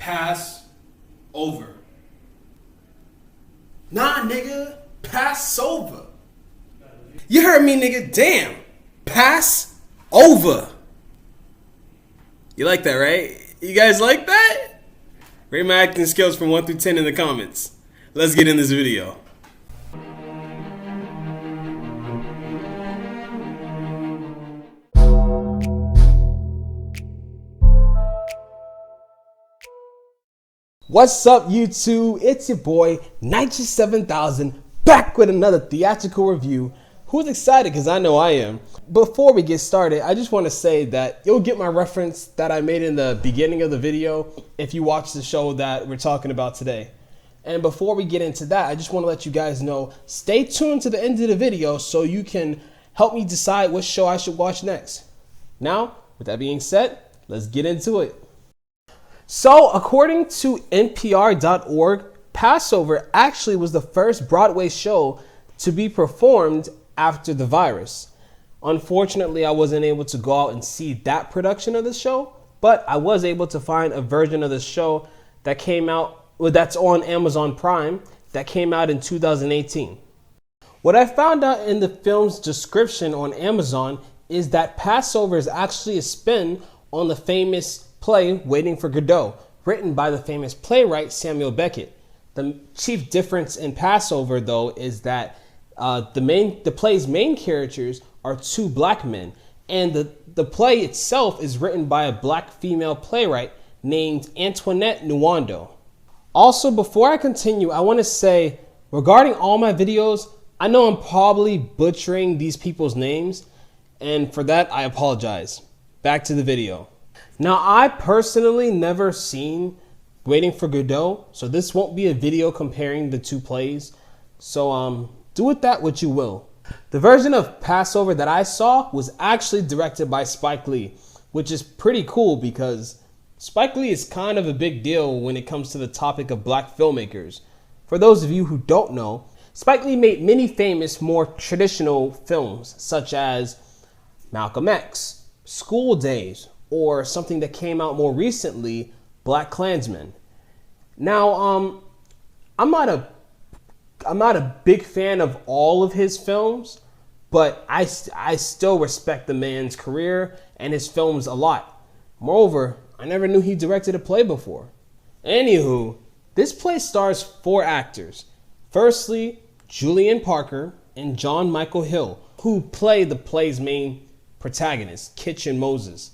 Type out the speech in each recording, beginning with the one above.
Passover. Nah, nigga. Passover. You heard me, nigga. Damn. Passover. You like that, right? You guys like that? Rate my acting skills from 1 through 10 in the comments. Let's get in this video. What's up, YouTube? It's your boy Nitrous7000 back with another theatrical review. Who's excited? Because I know I am. Before we get started, I just want to say that you'll get my reference that I made in the beginning of the video if you watch the show that we're talking about today. And before we get into that, I just want to let you guys know, stay tuned to the end of the video so you can help me decide what show I should watch next. Now, with that being said, let's get into it. So, according to NPR.org, Passover actually was the first Broadway show to be performed after the virus. Unfortunately, I wasn't able to go out and see that production of the show, but I was able to find a version of the show that came out, that's on Amazon Prime, that came out in 2018. What I found out in the film's description on Amazon is that Passover is actually a spin on the famous play Waiting for Godot, written by the famous playwright Samuel Beckett. The chief difference in Passover, though, is that the play's main characters are two black men, and the play itself is written by a black female playwright named Antoinette Nwando. Also, before I continue, I want to say, regarding all my videos, I know I'm probably butchering these people's names, and for that, I apologize. Back to the video. Now, I personally never seen Waiting for Godot, so this won't be a video comparing the two plays. So do with that what you will. The version of Passover that I saw was actually directed by Spike Lee, which is pretty cool because Spike Lee is kind of a big deal when it comes to the topic of black filmmakers. For those of you who don't know, Spike Lee made many famous, more traditional films such as Malcolm X, School Days, or something that came out more recently, Black Klansman. Now, I'm not a big fan of all of his films, but I still respect the man's career and his films a lot. Moreover, I never knew he directed a play before. Anywho, this play stars 4 actors. Firstly, Julian Parker and John Michael Hill, who play the play's main protagonists, Kitch and Moses.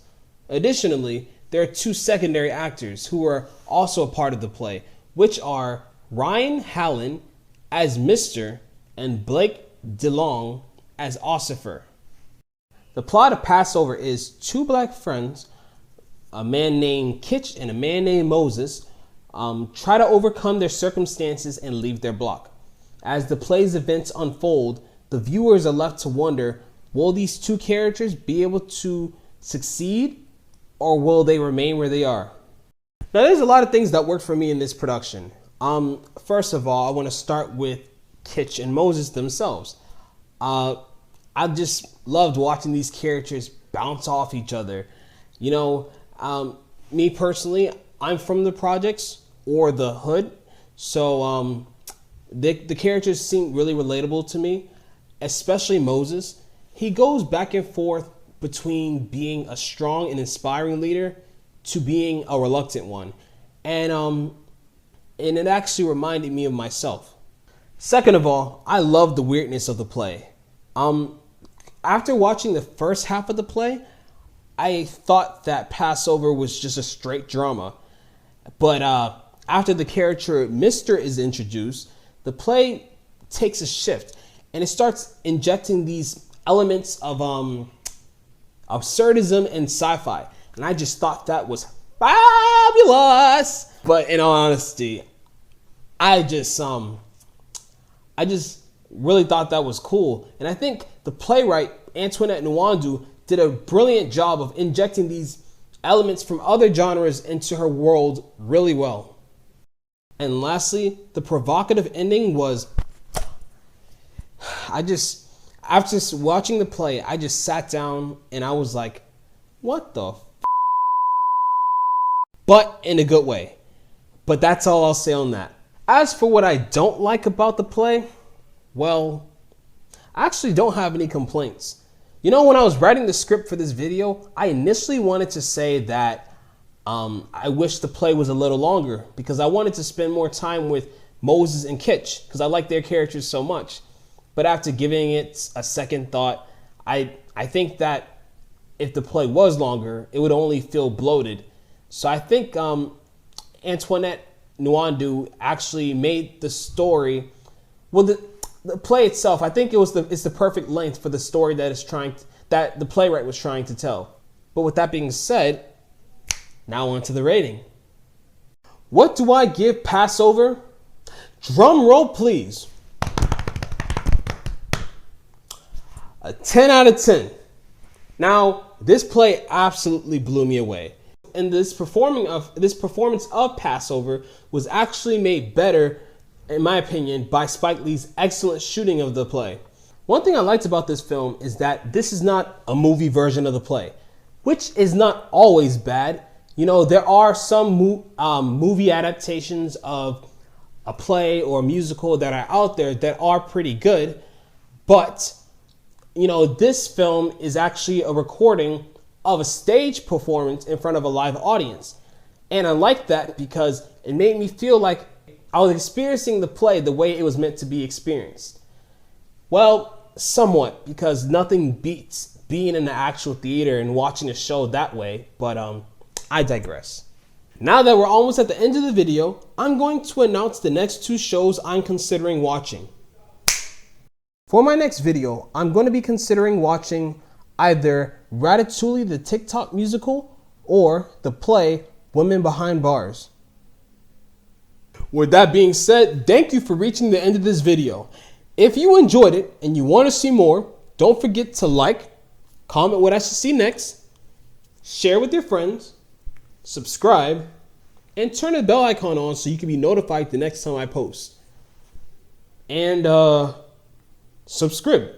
Additionally, there are 2 secondary actors who are also a part of the play, which are Ryan Hallen as Mr. and Blake DeLong as Ossifer. The plot of Passover is 2 black friends, a man named Kitch and a man named Moses, try to overcome their circumstances and leave their block. As the play's events unfold, the viewers are left to wonder, will these 2 characters be able to succeed, or will they remain where they are? Now, there's a lot of things that worked for me in this production. First of all, I want to start with Kitch and Moses themselves. I just loved watching these characters bounce off each other. You know, me personally, I'm from the projects or the hood, so the characters seem really relatable to me, especially Moses. He goes back and forth between being a strong and inspiring leader to being a reluctant one. And it actually reminded me of myself. Second of all, I love the weirdness of the play. After watching the first half of the play, I thought that Passover was just a straight drama. But after the character Mr. is introduced, the play takes a shift and it starts injecting these elements of absurdism and sci-fi, and I just thought that was fabulous. But in all honesty, I just really thought that was cool, and I think the playwright Antoinette Nwando did a brilliant job of injecting these elements from other genres into her world really well. And lastly, the provocative ending was, after watching the play, I just sat down and I was like, what the f? But in a good way. But that's all I'll say on that. As for what I don't like about the play, well, I actually don't have any complaints. You know, when I was writing the script for this video, I initially wanted to say that I wish the play was a little longer because I wanted to spend more time with Moses and Kitch because I like their characters so much. But after giving it a second thought, I think that if the play was longer, it would only feel bloated. So I think Antoinette Nwandu actually made the story, well, the play itself, I think it's the perfect length for the story that the playwright was trying to tell. But with that being said, now on to the rating. What do I give Passover? Drum roll, please. A 10 out of 10. Now, this play absolutely blew me away. And this performance of Passover was actually made better, in my opinion, by Spike Lee's excellent shooting of the play. One thing I liked about this film is that this is not a movie version of the play, which is not always bad. You know, there are some movie adaptations of a play or a musical that are out there that are pretty good, but you know, this film is actually a recording of a stage performance in front of a live audience. And I like that because it made me feel like I was experiencing the play the way it was meant to be experienced. Well, somewhat, because nothing beats being in the actual theater and watching a show that way, but I digress. Now that we're almost at the end of the video, I'm going to announce the next 2 shows I'm considering watching. For my next video, I'm going to be considering watching either Ratatouille the TikTok musical or the play Women Behind Bars. With that being said, thank you for reaching the end of this video. If you enjoyed it and you want to see more, don't forget to like, comment what I should see next, share with your friends, subscribe, and turn the bell icon on so you can be notified the next time I post. And subscribe.